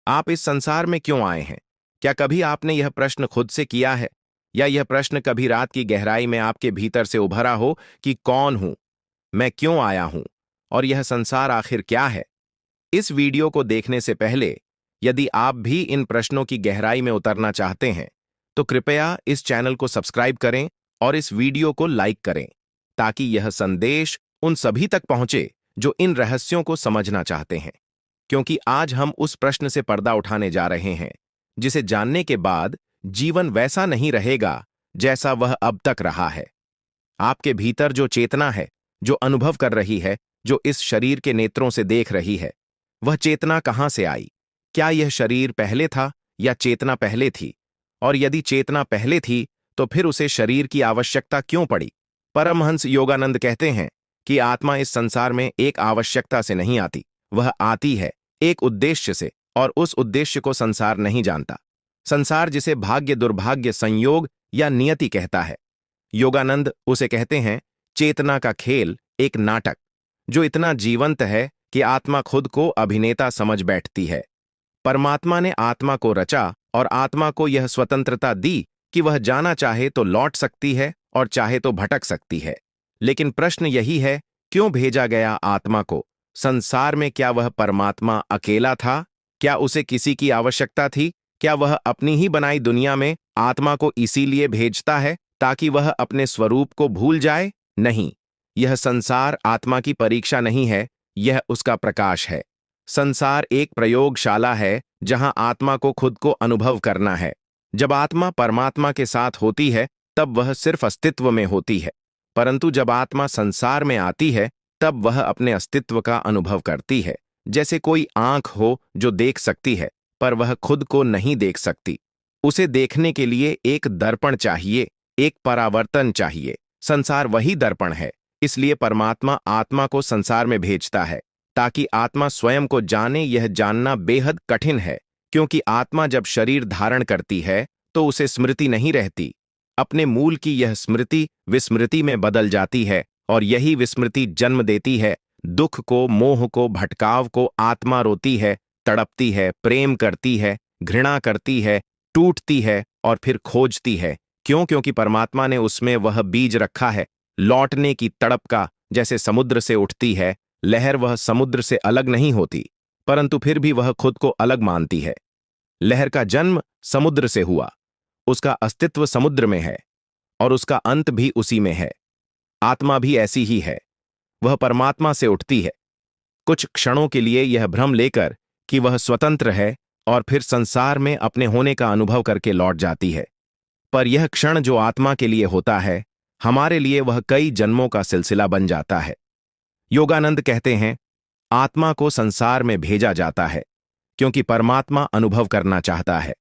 आप इस संसार में क्यों आए हैं? क्या कभी आपने यह प्रश्न खुद से किया है? या यह प्रश्न कभी रात की गहराई में आपके भीतर से उभरा हो कि कौन हूं, मैं क्यों आया हूं और यह संसार आखिर क्या है? इस वीडियो को देखने से पहले यदि आप भी इन प्रश्नों की गहराई में उतरना चाहते हैं, तो कृपया इस चैनल को सब्सक्राइब करें और इस वीडियो को लाइक करें, ताकि यह संदेश उन सभी तक पहुंचे जो इन रहस्यों को समझना चाहते हैं। क्योंकि आज हम उस प्रश्न से पर्दा उठाने जा रहे हैं जिसे जानने के बाद जीवन वैसा नहीं रहेगा जैसा वह अब तक रहा है। आपके भीतर जो चेतना है, जो अनुभव कर रही है, जो इस शरीर के नेत्रों से देख रही है, वह चेतना कहां से आई? क्या यह शरीर पहले था या चेतना पहले थी? और यदि चेतना पहले थी तो फिर उसे शरीर की आवश्यकता क्यों पड़ी? परमहंस योगानंद कहते हैं कि आत्मा इस संसार में एक आवश्यकता से नहीं आती, वह आती है एक उद्देश्य से, और उस उद्देश्य को संसार नहीं जानता। संसार जिसे भाग्य, दुर्भाग्य, संयोग या नियति कहता है, योगानंद उसे कहते हैं चेतना का खेल, एक नाटक जो इतना जीवंत है कि आत्मा खुद को अभिनेता समझ बैठती है। परमात्मा ने आत्मा को रचा और आत्मा को यह स्वतंत्रता दी कि वह जाना चाहे तो लौट सकती है और चाहे तो भटक सकती है। लेकिन प्रश्न यही है, क्यों भेजा गया आत्मा को संसार में? क्या वह परमात्मा अकेला था? क्या उसे किसी की आवश्यकता थी? क्या वह अपनी ही बनाई दुनिया में आत्मा को इसीलिए भेजता है ताकि वह अपने स्वरूप को भूल जाए? नहीं, यह संसार आत्मा की परीक्षा नहीं है, यह उसका प्रकाश है। संसार एक प्रयोगशाला है जहां आत्मा को खुद को अनुभव करना है। जब आत्मा परमात्मा के साथ होती है तब वह सिर्फ अस्तित्व में होती है, परंतु जब आत्मा संसार में आती है तब वह अपने अस्तित्व का अनुभव करती है। जैसे कोई आंख हो जो देख सकती है पर वह खुद को नहीं देख सकती। उसे देखने के लिए एक दर्पण चाहिए, एक परावर्तन चाहिए। संसार वही दर्पण है, इसलिए परमात्मा आत्मा को संसार में भेजता है ताकि आत्मा स्वयं को जाने। यह जानना बेहद कठिन है, क्योंकि आत्मा जब शरीर धारण करती है तो उसे स्मृति नहीं रहती। अपने मूल की यह स्मृति विस्मृति में बदल जाती है, और यही विस्मृति जन्म देती है दुख को, मोह को, भटकाव को। आत्मा रोती है, तड़पती है, प्रेम करती है, घृणा करती है, टूटती है और फिर खोजती है। क्यों? क्योंकि परमात्मा ने उसमें वह बीज रखा है, लौटने की तड़प का। जैसे समुद्र से उठती है लहर, वह समुद्र से अलग नहीं होती, परंतु फिर भी वह खुद को अलग मानती है। लहर का जन्म समुद्र से हुआ, उसका अस्तित्व समुद्र में है और उसका अंत भी उसी में है। आत्मा भी ऐसी ही है, वह परमात्मा से उठती है कुछ क्षणों के लिए यह भ्रम लेकर कि वह स्वतंत्र है, और फिर संसार में अपने होने का अनुभव करके लौट जाती है। पर यह क्षण जो आत्मा के लिए होता है, हमारे लिए वह कई जन्मों का सिलसिला बन जाता है। योगानंद कहते हैं आत्मा को संसार में भेजा जाता है क्योंकि परमात्मा अनुभव करना चाहता है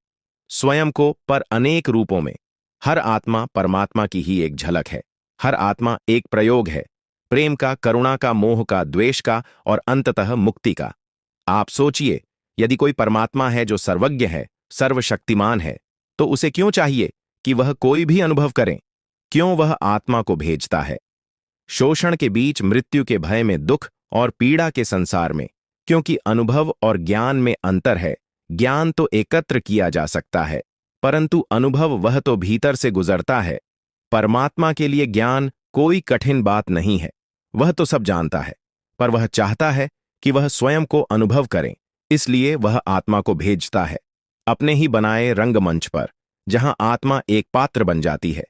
स्वयं को, पर अनेक रूपों में। हर आत्मा परमात्मा की ही एक झलक है। हर आत्मा एक प्रयोग है, प्रेम का, करुणा का, मोह का, द्वेष का और अंततः मुक्ति का। आप सोचिए, यदि कोई परमात्मा है जो सर्वज्ञ है, सर्वशक्तिमान है, तो उसे क्यों चाहिए कि वह कोई भी अनुभव करे? क्यों वह आत्मा को भेजता है? शोषण के बीच, मृत्यु के भय में, दुख और पीड़ा के संसार में। क्योंकि अनुभव और ज्ञान में अंतर है। ज्ञान तो एकत्र किया जा सकता है, परंतु अनुभव वह तो भीतर से गुजरता है। परमात्मा के लिए ज्ञान कोई कठिन बात नहीं है, वह तो सब जानता है, पर वह चाहता है कि वह स्वयं को अनुभव करें। इसलिए वह आत्मा को भेजता है अपने ही बनाए रंगमंच पर, जहां आत्मा एक पात्र बन जाती है।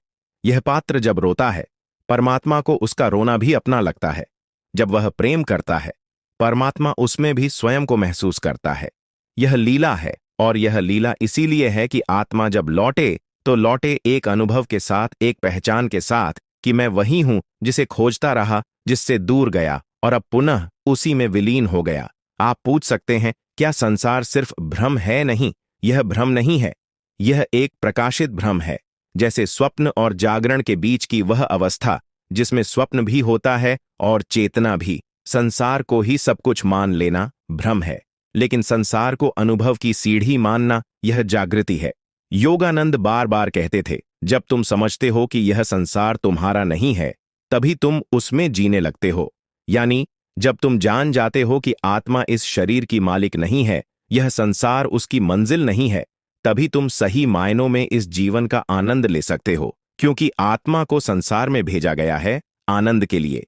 यह पात्र जब रोता है, परमात्मा को उसका रोना भी अपना लगता है। जब वह प्रेम करता है, परमात्मा उसमें भी स्वयं को महसूस करता है। यह लीला है, और यह लीला इसीलिए है कि आत्मा जब लौटे तो लौटे एक अनुभव के साथ, एक पहचान के साथ कि मैं वही हूं जिसे खोजता रहा, जिससे दूर गया और अब पुनः उसी में विलीन हो गया। आप पूछ सकते हैं, क्या संसार सिर्फ भ्रम है? नहीं, यह भ्रम नहीं है, यह एक प्रकाशित भ्रम है। जैसे स्वप्न और जागरण के बीच की वह अवस्था जिसमें स्वप्न भी होता है और चेतना भी। संसार को ही सब कुछ मान लेना भ्रम है, लेकिन संसार को अनुभव की सीढ़ी मानना यह जागृति है। योगानंद बार बार कहते थे, जब तुम समझते हो कि यह संसार तुम्हारा नहीं है, तभी तुम उसमें जीने लगते हो। यानी जब तुम जान जाते हो कि आत्मा इस शरीर की मालिक नहीं है, यह संसार उसकी मंजिल नहीं है, तभी तुम सही मायनों में इस जीवन का आनंद ले सकते हो, क्योंकि आत्मा को संसार में भेजा गया है आनंद के लिए।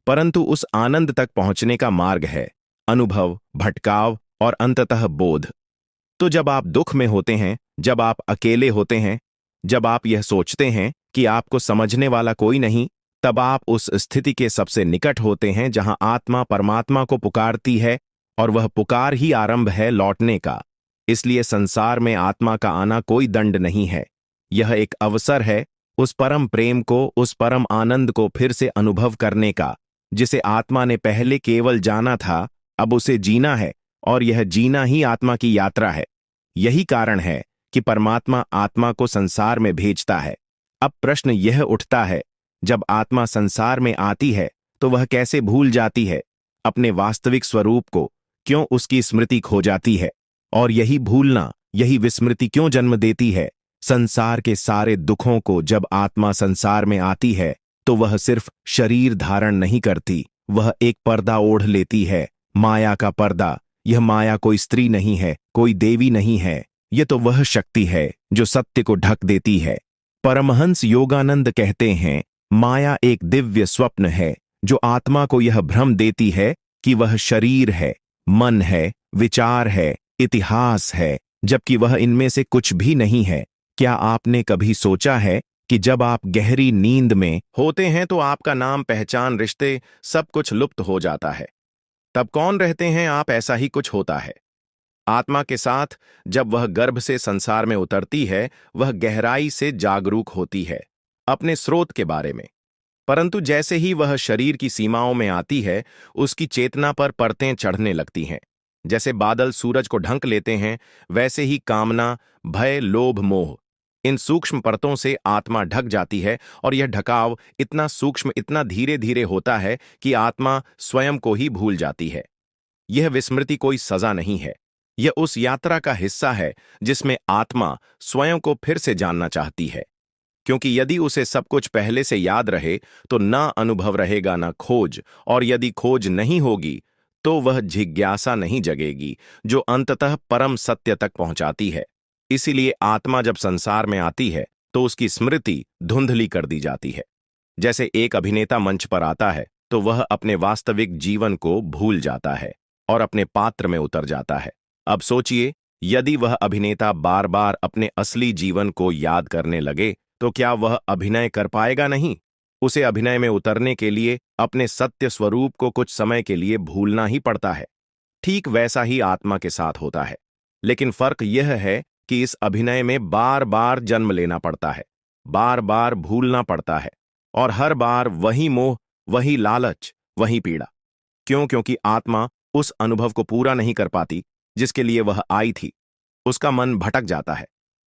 परंतु उस आनंद तक पहुंचने का मार्ग है अनुभव, भटकाव और अंततः बोध। तो जब आप दुख में होते हैं, जब आप अकेले होते हैं, जब आप यह सोचते हैं कि आपको समझने वाला कोई नहीं, तब आप उस स्थिति के सबसे निकट होते हैं जहां आत्मा परमात्मा को पुकारती है, और वह पुकार ही आरंभ है लौटने का। इसलिए संसार में आत्मा का आना कोई दंड नहीं है, यह एक अवसर है उस परम प्रेम को, उस परम आनंद को फिर से अनुभव करने का, जिसे आत्मा ने पहले केवल जाना था, अब उसे जीना है, और यह जीना ही आत्मा की यात्रा है। यही कारण है कि परमात्मा आत्मा को संसार में भेजता है। अब प्रश्न यह उठता है, जब आत्मा संसार में आती है तो वह कैसे भूल जाती है अपने वास्तविक स्वरूप को, क्यों उसकी स्मृति खो जाती है? और यही भूलना, यही विस्मृति क्यों जन्म देती है संसार के सारे दुखों को? जब आत्मा संसार में आती है तो वह सिर्फ शरीर धारण नहीं करती, वह एक पर्दा ओढ़ लेती है, माया का पर्दा। यह माया कोई स्त्री नहीं है, कोई देवी नहीं है, यह तो वह शक्ति है जो सत्य को ढक देती है। परमहंस योगानंद कहते हैं, माया एक दिव्य स्वप्न है जो आत्मा को यह भ्रम देती है कि वह शरीर है, मन है, विचार है, इतिहास है, जबकि वह इनमें से कुछ भी नहीं है। क्या आपने कभी सोचा है कि जब आप गहरी नींद में होते हैं तो आपका नाम, पहचान, रिश्ते, सब कुछ लुप्त हो जाता है? तब कौन रहते हैं आप? ऐसा ही कुछ होता है आत्मा के साथ। जब वह गर्भ से संसार में उतरती है, वह गहराई से जागरूक होती है अपने स्रोत के बारे में। परंतु जैसे ही वह शरीर की सीमाओं में आती है, उसकी चेतना पर परतें चढ़ने लगती हैं। जैसे बादल सूरज को ढंक लेते हैं, वैसे ही कामना, भय, लोभ, मोह, इन सूक्ष्म परतों से आत्मा ढक जाती है। और यह ढकाव इतना सूक्ष्म, इतना धीरे धीरे होता है कि आत्मा स्वयं को ही भूल जाती है। यह विस्मृति कोई सजा नहीं है, यह उस यात्रा का हिस्सा है जिसमें आत्मा स्वयं को फिर से जानना चाहती है। क्योंकि यदि उसे सब कुछ पहले से याद रहे तो ना अनुभव रहेगा, ना खोज, और यदि खोज नहीं होगी तो वह जिज्ञासा नहीं जगेगी जो अंततः परम सत्य तक पहुंचाती है। इसीलिए आत्मा जब संसार में आती है तो उसकी स्मृति धुंधली कर दी जाती है। जैसे एक अभिनेता मंच पर आता है तो वह अपने वास्तविक जीवन को भूल जाता है और अपने पात्र में उतर जाता है। अब सोचिए, यदि वह अभिनेता बार बार अपने असली जीवन को याद करने लगे तो क्या वह अभिनय कर पाएगा? नहीं। उसे अभिनय में उतरने के लिए अपने सत्य स्वरूप को कुछ समय के लिए भूलना ही पड़ता है। ठीक वैसा ही आत्मा के साथ होता है, लेकिन फर्क यह है कि इस अभिनय में बार बार जन्म लेना पड़ता है, बार बार भूलना पड़ता है, और हर बार वही मोह, वही लालच, वही पीड़ा। क्यों? क्योंकि आत्मा उस अनुभव को पूरा नहीं कर पाती जिसके लिए वह आई थी। उसका मन भटक जाता है।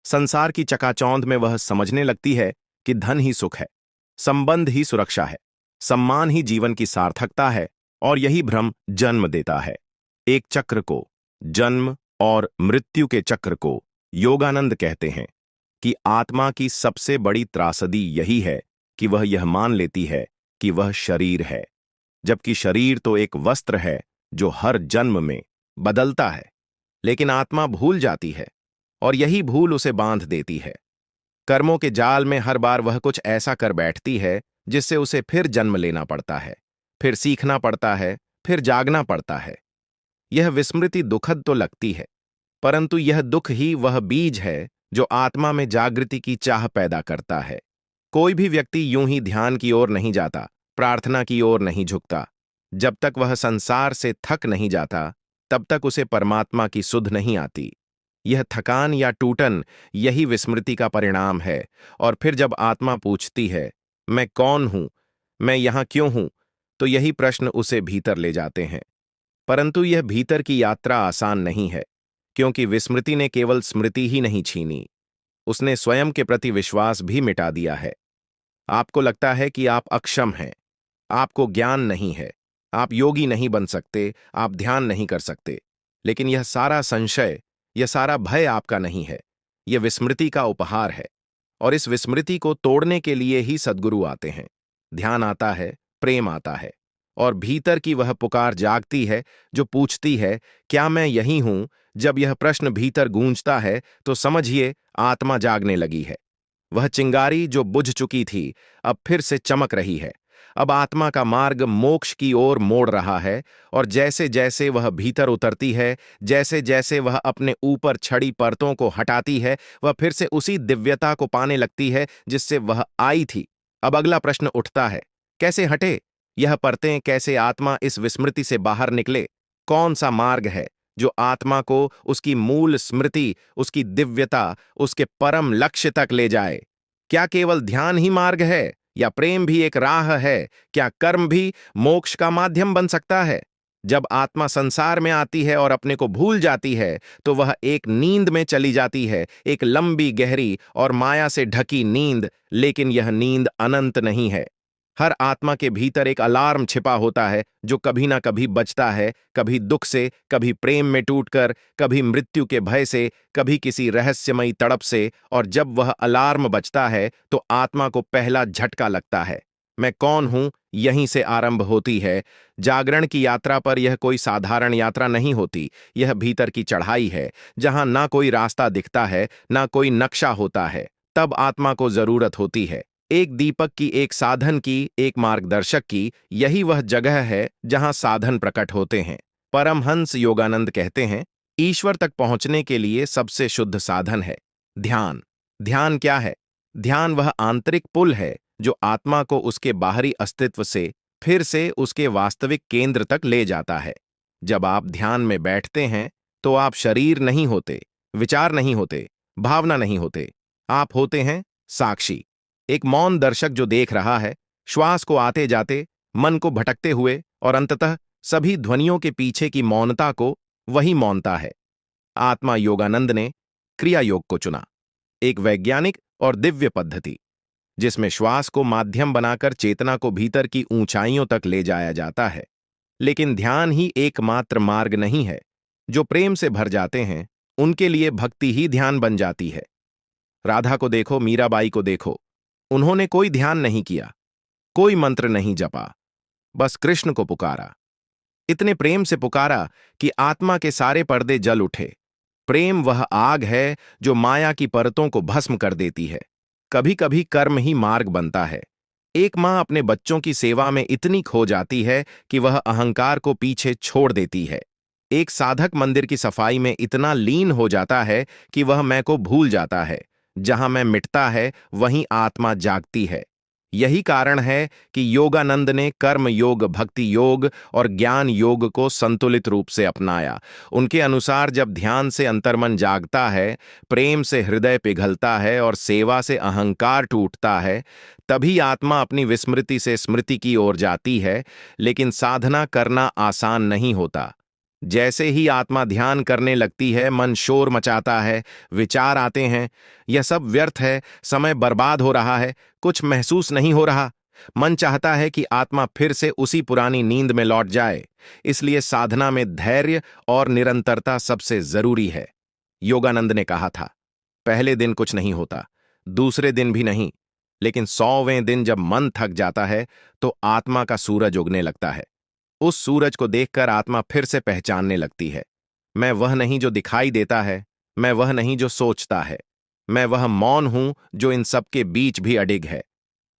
संसार की चकाचौंध में वह समझने लगती है कि धन ही सुख है, संबंध ही सुरक्षा है, सम्मान ही जीवन की सार्थकता है, और यही भ्रम जन्म देता है एक चक्र को, जन्म और मृत्यु के चक्र को। योगानंद कहते हैं कि आत्मा की सबसे बड़ी त्रासदी यही है कि वह यह मान लेती है कि वह शरीर है, जबकि शरीर तो एक वस्त्र है जो हर जन्म में बदलता है। लेकिन आत्मा भूल जाती है, और यही भूल उसे बांध देती है। कर्मों के जाल में हर बार वह कुछ ऐसा कर बैठती है जिससे उसे फिर जन्म लेना पड़ता है, फिर सीखना पड़ता है, फिर जागना पड़ता है। यह विस्मृति दुखद तो लगती है, परंतु यह दुख ही वह बीज है जो आत्मा में जागृति की चाह पैदा करता है। कोई भी व्यक्ति यूं ही ध्यान की ओर नहीं जाता, प्रार्थना की ओर नहीं झुकता। जब तक वह संसार से थक नहीं जाता, तब तक उसे परमात्मा की सुध नहीं आती। यह थकान या टूटन, यही विस्मृति का परिणाम है। और फिर जब आत्मा पूछती है, मैं कौन हूं, मैं यहां क्यों हूं, तो यही प्रश्न उसे भीतर ले जाते हैं। परंतु यह भीतर की यात्रा आसान नहीं है, क्योंकि विस्मृति ने केवल स्मृति ही नहीं छीनी, उसने स्वयं के प्रति विश्वास भी मिटा दिया है। आपको लगता है कि आप अक्षम हैं, आपको ज्ञान नहीं है, आप योगी नहीं बन सकते, आप ध्यान नहीं कर सकते। लेकिन यह सारा संशय, यह सारा भय आपका नहीं है, यह विस्मृति का उपहार है। और इस विस्मृति को तोड़ने के लिए ही सद्गुरु आते हैं, ध्यान आता है, प्रेम आता है, और भीतर की वह पुकार जागती है जो पूछती है, क्या मैं यही हूं जब यह प्रश्न भीतर गूंजता है तो समझिए आत्मा जागने लगी है। वह चिंगारी जो बुझ चुकी थी अब फिर से चमक रही है। अब आत्मा का मार्ग मोक्ष की ओर मोड़ रहा है, और जैसे जैसे वह भीतर उतरती है, जैसे जैसे वह अपने ऊपर छड़ी परतों को हटाती है, वह फिर से उसी दिव्यता को पाने लगती है जिससे वह आई थी। अब अगला प्रश्न उठता है, कैसे हटे यह परतें, कैसे आत्मा इस विस्मृति से बाहर निकले? कौन सा मार्ग है जो आत्मा को उसकी मूल स्मृति, उसकी दिव्यता, उसके परम लक्ष्य तक ले जाए? क्या केवल ध्यान ही मार्ग है, या प्रेम भी एक राह है? क्या कर्म भी मोक्ष का माध्यम बन सकता है? जब आत्मा संसार में आती है और अपने को भूल जाती है तो वह एक नींद में चली जाती है, एक लंबी गहरी और माया से ढकी नींद। लेकिन यह नींद अनंत नहीं है। हर आत्मा के भीतर एक अलार्म छिपा होता है जो कभी ना कभी बजता है, कभी दुख से, कभी प्रेम में टूटकर, कभी मृत्यु के भय से, कभी किसी रहस्यमयी तड़प से। और जब वह अलार्म बजता है तो आत्मा को पहला झटका लगता है। मैं कौन हूं यहीं से आरंभ होती है। जागरण की यात्रा पर यह कोई साधारण यात्रा नहीं होती, यह भीतर की चढ़ाई है जहां ना कोई रास्ता दिखता है, ना कोई नक्शा होता है। तब आत्मा को जरूरत होती है एक दीपक की, एक साधन की, एक मार्गदर्शक की। यही वह जगह है जहां साधन प्रकट होते हैं। परमहंस योगानंद कहते हैं, ईश्वर तक पहुंचने के लिए सबसे शुद्ध साधन है ध्यान। ध्यान क्या है? ध्यान वह आंतरिक पुल है जो आत्मा को उसके बाहरी अस्तित्व से फिर से उसके वास्तविक केंद्र तक ले जाता है। जब आप ध्यान में बैठते हैं तो आप शरीर नहीं होते, विचार नहीं होते, भावना नहीं होते। आप होते हैं साक्षी, एक मौन दर्शक जो देख रहा है, श्वास को आते जाते, मन को भटकते हुए, और अंततः सभी ध्वनियों के पीछे की मौनता को। वही मौनता है। आत्मा योगानंद ने क्रिया योग को चुना, एक वैज्ञानिक और दिव्य पद्धति जिसमें श्वास को माध्यम बनाकर चेतना को भीतर की ऊंचाइयों तक ले जाया जाता है। लेकिन ध्यान ही एकमात्र मार्ग नहीं है। जो प्रेम से भर जाते हैं उनके लिए भक्ति ही ध्यान बन जाती है। राधा को देखो, मीराबाई को देखो, उन्होंने कोई ध्यान नहीं किया, कोई मंत्र नहीं जपा, बस कृष्ण को पुकारा। इतने प्रेम से पुकारा कि आत्मा के सारे पर्दे जल उठे। प्रेम वह आग है जो माया की परतों को भस्म कर देती है। कभी कभी कर्म ही मार्ग बनता है। एक मां अपने बच्चों की सेवा में इतनी खो जाती है कि वह अहंकार को पीछे छोड़ देती है। एक साधक मंदिर की सफाई में इतना लीन हो जाता है कि वह मैं को भूल जाता है। जहां मैं मिटता है वहीं आत्मा जागती है। यही कारण है कि योगानंद ने कर्म योग, भक्ति योग और ज्ञान योग को संतुलित रूप से अपनाया। उनके अनुसार जब ध्यान से अंतर्मन जागता है, प्रेम से हृदय पिघलता है और सेवा से अहंकार टूटता है, तभी आत्मा अपनी विस्मृति से स्मृति की ओर जाती है। लेकिन साधना करना आसान नहीं होता। जैसे ही आत्मा ध्यान करने लगती है, मन शोर मचाता है, विचार आते हैं, यह सब व्यर्थ है, समय बर्बाद हो रहा है, कुछ महसूस नहीं हो रहा। मन चाहता है कि आत्मा फिर से उसी पुरानी नींद में लौट जाए। इसलिए साधना में धैर्य और निरंतरता सबसे जरूरी है। योगानंद ने कहा था, पहले दिन कुछ नहीं होता, दूसरे दिन भी नहीं, लेकिन 100वें दिन जब मन थक जाता है तो आत्मा का सूरज उगने लगता है। उस सूरज को देखकर आत्मा फिर से पहचानने लगती है, मैं वह नहीं जो दिखाई देता है, मैं वह नहीं जो सोचता है, मैं वह मौन हूं जो इन सब के बीच भी अडिग है।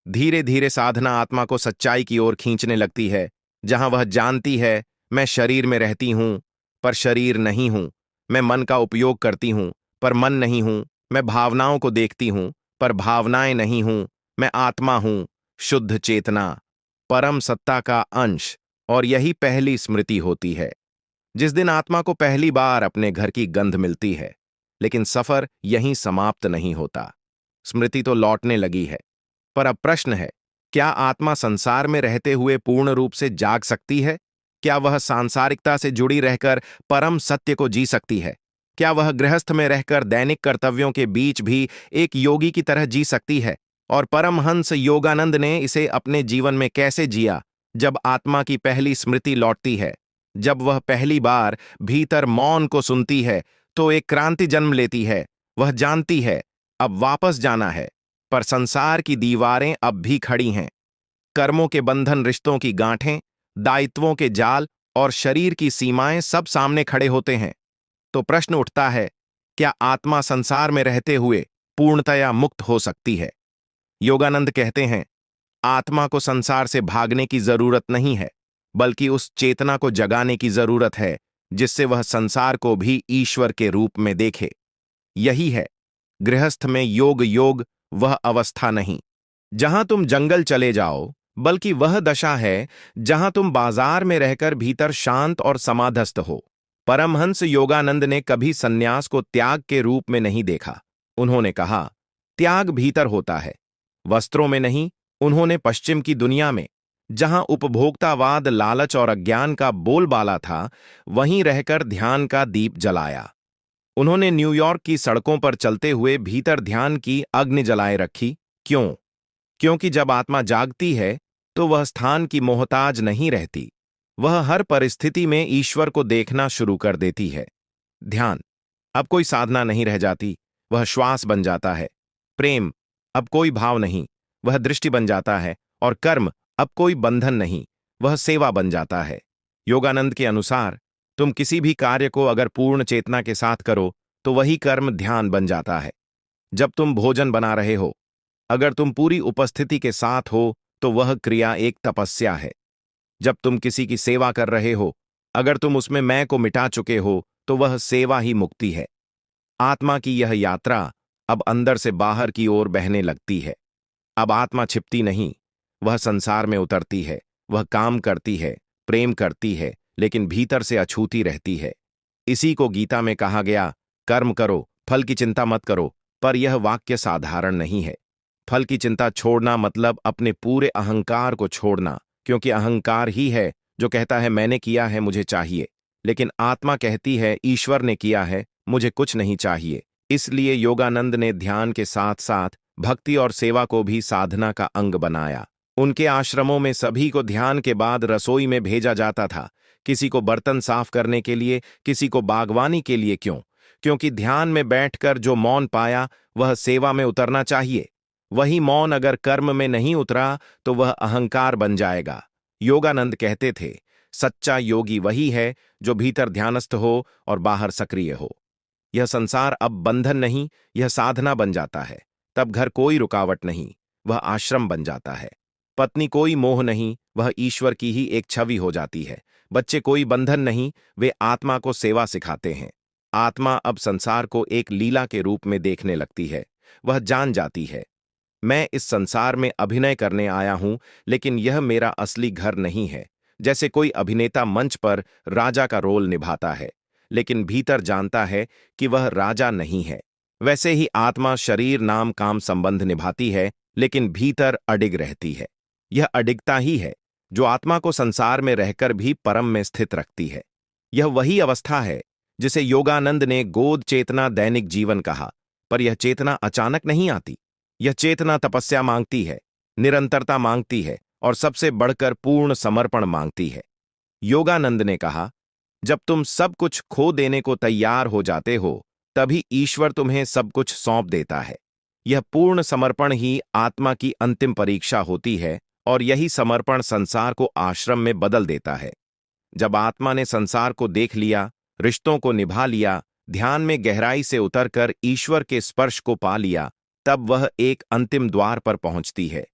धीरे धीरे साधना आत्मा को सच्चाई की ओर खींचने लगती है, जहां वह जानती है, मैं शरीर में रहती हूं पर शरीर नहीं हूं, मैं मन का उपयोग करती हूं पर मन नहीं हूं, मैं भावनाओं को देखती हूं पर भावनाएं नहीं हूं, मैं आत्मा हूं, शुद्ध चेतना, परम सत्ता का अंश। और यही पहली स्मृति होती है, जिस दिन आत्मा को पहली बार अपने घर की गंध मिलती है। लेकिन सफर यहीं समाप्त नहीं होता। स्मृति तो लौटने लगी है, पर अब प्रश्न है, क्या आत्मा संसार में रहते हुए पूर्ण रूप से जाग सकती है? क्या वह सांसारिकता से जुड़ी रहकर परम सत्य को जी सकती है? क्या वह गृहस्थ में रहकर दैनिक कर्तव्यों के बीच भी एक योगी की तरह जी सकती है? और परमहंस योगानंद ने इसे अपने जीवन में कैसे जिया? जब आत्मा की पहली स्मृति लौटती है, जब वह पहली बार भीतर मौन को सुनती है, तो एक क्रांति जन्म लेती है। वह जानती है अब वापस जाना है, पर संसार की दीवारें अब भी खड़ी हैं। कर्मों के बंधन, रिश्तों की गांठें, दायित्वों के जाल और शरीर की सीमाएं सब सामने खड़े होते हैं। तो प्रश्न उठता है, क्या आत्मा संसार में रहते हुए पूर्णतया मुक्त हो सकती है? योगानंद कहते हैं, आत्मा को संसार से भागने की जरूरत नहीं है, बल्कि उस चेतना को जगाने की जरूरत है जिससे वह संसार को भी ईश्वर के रूप में देखे। यही है गृहस्थ में योग। योग वह अवस्था नहीं जहां तुम जंगल चले जाओ, बल्कि वह दशा है जहां तुम बाजार में रहकर भीतर शांत और समाधस्थ हो। परमहंस योगानंद ने कभी सन्यास को त्याग के रूप में नहीं देखा। उन्होंने कहा, त्याग भीतर होता है, वस्त्रों में नहीं। उन्होंने पश्चिम की दुनिया में, जहां उपभोक्तावाद, लालच और अज्ञान का बोलबाला था, वहीं रहकर ध्यान का दीप जलाया। उन्होंने न्यूयॉर्क की सड़कों पर चलते हुए भीतर ध्यान की अग्नि जलाए रखी। क्यों? क्योंकि जब आत्मा जागती है तो वह स्थान की मोहताज नहीं रहती। वह हर परिस्थिति में ईश्वर को देखना शुरू कर देती है। ध्यान अब कोई साधना नहीं रह जाती, वह श्वास बन जाता है। प्रेम अब कोई भाव नहीं, वह दृष्टि बन जाता है। और कर्म अब कोई बंधन नहीं, वह सेवा बन जाता है। योगानंद के अनुसार तुम किसी भी कार्य को अगर पूर्ण चेतना के साथ करो तो वही कर्म ध्यान बन जाता है। जब तुम भोजन बना रहे हो, अगर तुम पूरी उपस्थिति के साथ हो तो वह क्रिया एक तपस्या है। जब तुम किसी की सेवा कर रहे हो, अगर तुम उसमें मैं को मिटा चुके हो तो वह सेवा ही मुक्ति है। आत्मा की यह यात्रा अब अंदर से बाहर की ओर बहने लगती है। अब आत्मा छिपती नहीं, वह संसार में उतरती है। वह काम करती है, प्रेम करती है, लेकिन भीतर से अछूती रहती है। इसी को गीता में कहा गया, कर्म करो, फल की चिंता मत करो। पर यह वाक्य साधारण नहीं है। फल की चिंता छोड़ना मतलब अपने पूरे अहंकार को छोड़ना, क्योंकि अहंकार ही है जो कहता है मैंने किया है, मुझे चाहिए। लेकिन आत्मा कहती है ईश्वर ने किया है, मुझे कुछ नहीं चाहिए। इसलिए योगानंद ने ध्यान के साथ साथ भक्ति और सेवा को भी साधना का अंग बनाया। उनके आश्रमों में सभी को ध्यान के बाद रसोई में भेजा जाता था, किसी को बर्तन साफ करने के लिए, किसी को बागवानी के लिए। क्यों? क्योंकि ध्यान में बैठकर जो मौन पाया वह सेवा में उतरना चाहिए। वही मौन अगर कर्म में नहीं उतरा तो वह अहंकार बन जाएगा। योगानंद कहते थे, सच्चा योगी वही है जो भीतर ध्यानस्थ हो और बाहर सक्रिय हो। यह संसार अब बंधन नहीं, यह साधना बन जाता है। तब घर कोई रुकावट नहीं, वह आश्रम बन जाता है। पत्नी कोई मोह नहीं, वह ईश्वर की ही एक छवि हो जाती है। बच्चे कोई बंधन नहीं, वे आत्मा को सेवा सिखाते हैं। आत्मा अब संसार को एक लीला के रूप में देखने लगती है। वह जान जाती है, मैं इस संसार में अभिनय करने आया हूं, लेकिन यह मेरा असली घर नहीं है। जैसे कोई अभिनेता मंच पर राजा का रोल निभाता है, लेकिन भीतर जानता है कि वह राजा नहीं है, वैसे ही आत्मा शरीर नाम काम संबंध निभाती है, लेकिन भीतर अडिग रहती है। यह अडिगता ही है जो आत्मा को संसार में रहकर भी परम में स्थित रखती है। यह वही अवस्था है जिसे योगानंद ने गोद चेतना दैनिक जीवन कहा। पर यह चेतना अचानक नहीं आती। यह चेतना तपस्या मांगती है, निरंतरता मांगती है और सबसे बढ़कर पूर्ण समर्पण मांगती है। योगानंद ने कहा, जब तुम सब कुछ खो देने को तैयार हो जाते हो, तभी ईश्वर तुम्हें सब कुछ सौंप देता है। यह पूर्ण समर्पण ही आत्मा की अंतिम परीक्षा होती है और यही समर्पण संसार को आश्रम में बदल देता है। जब आत्मा ने संसार को देख लिया, रिश्तों को निभा लिया, ध्यान में गहराई से उतरकर ईश्वर के स्पर्श को पा लिया, तब वह एक अंतिम द्वार पर पहुंचती है।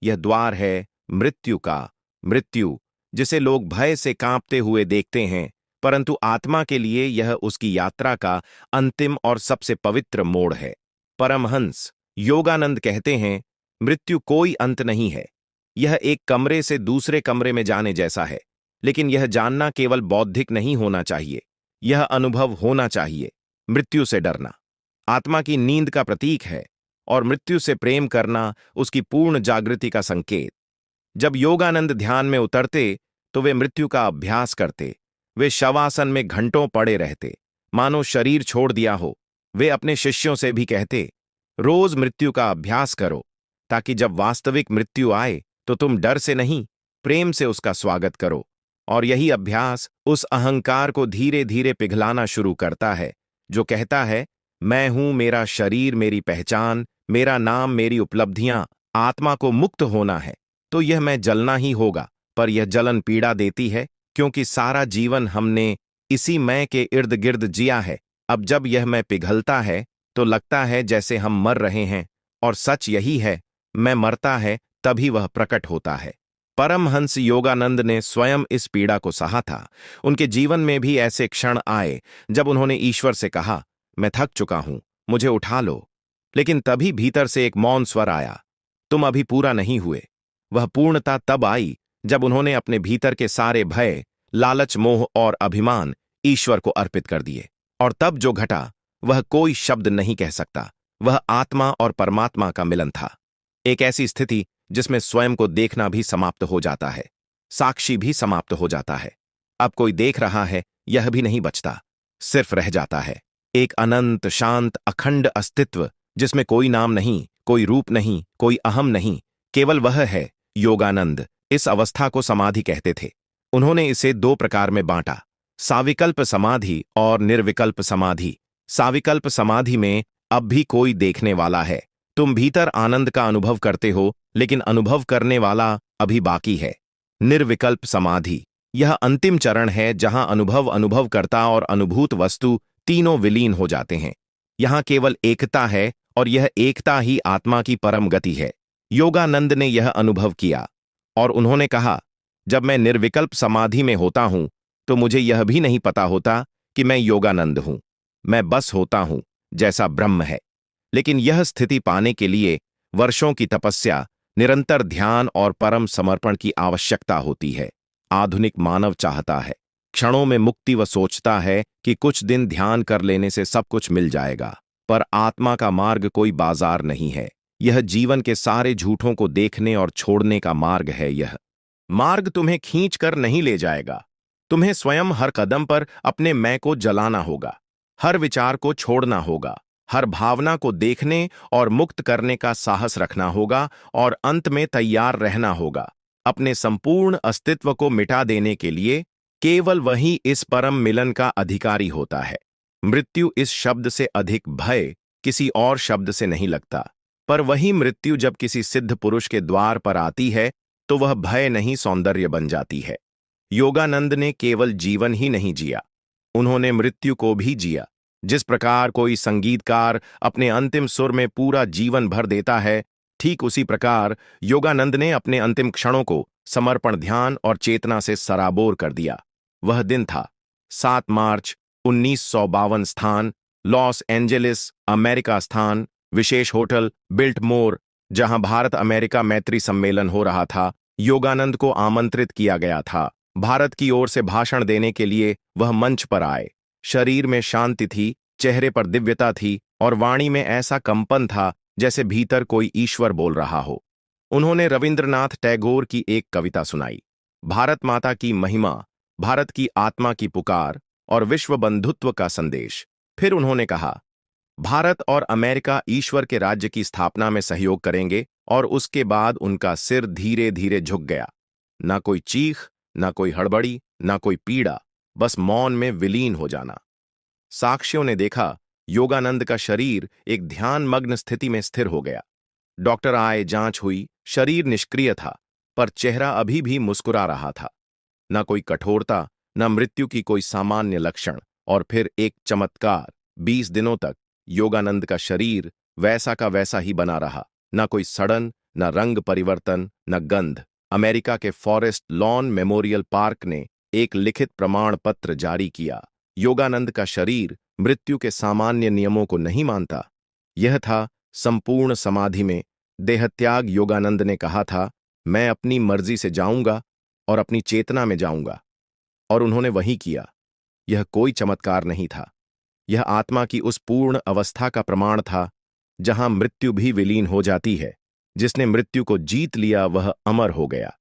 यह द्वार है मृत्यु का। मृत्यु जिसे लोग भय से कांपते हुए देखते हैं, परंतु आत्मा के लिए यह उसकी यात्रा का अंतिम और सबसे पवित्र मोड़ है। परमहंस योगानंद कहते हैं, मृत्यु कोई अंत नहीं है। यह एक कमरे से दूसरे कमरे में जाने जैसा है, लेकिन यह जानना केवल बौद्धिक नहीं होना चाहिए, यह अनुभव होना चाहिए। मृत्यु से डरना आत्मा की नींद का प्रतीक है और मृत्यु से प्रेम करना उसकी पूर्ण जागृति का संकेत। जब योगानंद ध्यान में उतरते तो वे मृत्यु का अभ्यास करते। वे शवासन में घंटों पड़े रहते, मानो शरीर छोड़ दिया हो। वे अपने शिष्यों से भी कहते, रोज मृत्यु का अभ्यास करो, ताकि जब वास्तविक मृत्यु आए तो तुम डर से नहीं, प्रेम से उसका स्वागत करो। और यही अभ्यास उस अहंकार को धीरे धीरे पिघलाना शुरू करता है जो कहता है, मैं हूं, मेरा शरीर मेरी पहचान, मेरा नाम मेरी उपलब्धियां। आत्मा को मुक्त होना है तो यह मैं जलना ही होगा। पर यह जलन पीड़ा देती है, क्योंकि सारा जीवन हमने इसी मैं के इर्द गिर्द जिया है। अब जब यह मैं पिघलता है तो लगता है जैसे हम मर रहे हैं, और सच यही है, मैं मरता है तभी वह प्रकट होता है। परमहंस योगानंद ने स्वयं इस पीड़ा को सहा था। उनके जीवन में भी ऐसे क्षण आए जब उन्होंने ईश्वर से कहा, मैं थक चुका हूं, मुझे उठा लो। लेकिन तभी भीतर से एक मौन स्वर आया, तुम अभी पूरा नहीं हुए। वह पूर्णता तब आई जब उन्होंने अपने भीतर के सारे भय, लालच, मोह और अभिमान ईश्वर को अर्पित कर दिए। और तब जो घटा वह कोई शब्द नहीं कह सकता। वह आत्मा और परमात्मा का मिलन था। एक ऐसी स्थिति जिसमें स्वयं को देखना भी समाप्त हो जाता है, साक्षी भी समाप्त हो जाता है। अब कोई देख रहा है यह भी नहीं बचता, सिर्फ रह जाता है एक अनंत शांत अखंड अस्तित्व जिसमें कोई नाम नहीं, कोई रूप नहीं, कोई अहम नहीं, केवल वह है योगानंद। इस अवस्था को समाधि कहते थे। उन्होंने इसे दो प्रकार में बांटा, साविकल्प समाधि और निर्विकल्प समाधि। साविकल्प समाधि में अब भी कोई देखने वाला है, तुम भीतर आनंद का अनुभव करते हो, लेकिन अनुभव करने वाला अभी बाकी है। निर्विकल्प समाधि यह अंतिम चरण है जहां अनुभवकर्ता और अनुभूत वस्तु तीनों विलीन हो जाते हैं। यहां केवल एकता है और यह एकता ही आत्मा की परम गति है। योगानंद ने यह अनुभव किया और उन्होंने कहा, जब मैं निर्विकल्प समाधि में होता हूं तो मुझे यह भी नहीं पता होता कि मैं योगानंद हूं। मैं बस होता हूं जैसा ब्रह्म है। लेकिन यह स्थिति पाने के लिए वर्षों की तपस्या, निरंतर ध्यान और परम समर्पण की आवश्यकता होती है। आधुनिक मानव चाहता है क्षणों में मुक्ति, व सोचता है कि कुछ दिन ध्यान कर लेने से सब कुछ मिल जाएगा। पर आत्मा का मार्ग कोई बाजार नहीं है। यह जीवन के सारे झूठों को देखने और छोड़ने का मार्ग है। यह मार्ग तुम्हें खींच कर नहीं ले जाएगा। तुम्हें स्वयं हर कदम पर अपने मैं को जलाना होगा, हर विचार को छोड़ना होगा, हर भावना को देखने और मुक्त करने का साहस रखना होगा, और अंत में तैयार रहना होगा अपने संपूर्ण अस्तित्व को मिटा देने के लिए। केवल वही इस परम मिलन का अधिकारी होता है। मृत्यु इस शब्द से अधिक भय किसी और शब्द से नहीं लगता। पर वही मृत्यु जब किसी सिद्ध पुरुष के द्वार पर आती है तो वह भय नहीं, सौंदर्य बन जाती है। योगानंद ने केवल जीवन ही नहीं जिया, उन्होंने मृत्यु को भी जिया। जिस प्रकार कोई संगीतकार अपने अंतिम सुर में पूरा जीवन भर देता है, ठीक उसी प्रकार योगानंद ने अपने अंतिम क्षणों को समर्पण, ध्यान और चेतना से सराबोर कर दिया। वह दिन था 7 मार्च 1952। स्थान लॉस एंजेलिस, अमेरिका। स्थान विशेष होटल बिल्टमोर, जहां भारत अमेरिका मैत्री सम्मेलन हो रहा था। योगानंद को आमंत्रित किया गया था। भारत की ओर से भाषण देने के लिए वह मंच पर आए। शरीर में शांति थी, चेहरे पर दिव्यता थी और वाणी में ऐसा कंपन था जैसे भीतर कोई ईश्वर बोल रहा हो। उन्होंने रविंद्रनाथ टैगोर की एक कविता सुनाई, भारत माता की महिमा, भारत की आत्मा की पुकार और विश्व बंधुत्व का संदेश। फिर उन्होंने कहा, भारत और अमेरिका ईश्वर के राज्य की स्थापना में सहयोग करेंगे। और उसके बाद उनका सिर धीरे धीरे झुक गया। ना कोई चीख, ना कोई हड़बड़ी, ना कोई पीड़ा, बस मौन में विलीन हो जाना। साक्षियों ने देखा योगानंद का शरीर एक ध्यान मग्न स्थिति में स्थिर हो गया। डॉक्टर आए, जांच हुई, शरीर निष्क्रिय था पर चेहरा अभी भी मुस्कुरा रहा था। न कोई कठोरता, न मृत्यु की कोई सामान्य लक्षण। और फिर एक चमत्कार, 20 दिनों तक योगानंद का शरीर वैसा का वैसा ही बना रहा। न कोई सड़न, न रंग परिवर्तन, न गंध। अमेरिका के फॉरेस्ट लॉन मेमोरियल पार्क ने एक लिखित प्रमाण पत्र जारी किया। योगानंद का शरीर मृत्यु के सामान्य नियमों को नहीं मानता। यह था संपूर्ण समाधि में देहत्याग। योगानंद ने कहा था, मैं अपनी मर्जी से जाऊंगा और अपनी चेतना में जाऊंगा। और उन्होंने वही किया। यह कोई चमत्कार नहीं था, यह आत्मा की उस पूर्ण अवस्था का प्रमाण था जहां मृत्यु भी विलीन हो जाती है। जिसने मृत्यु को जीत लिया वह अमर हो गया।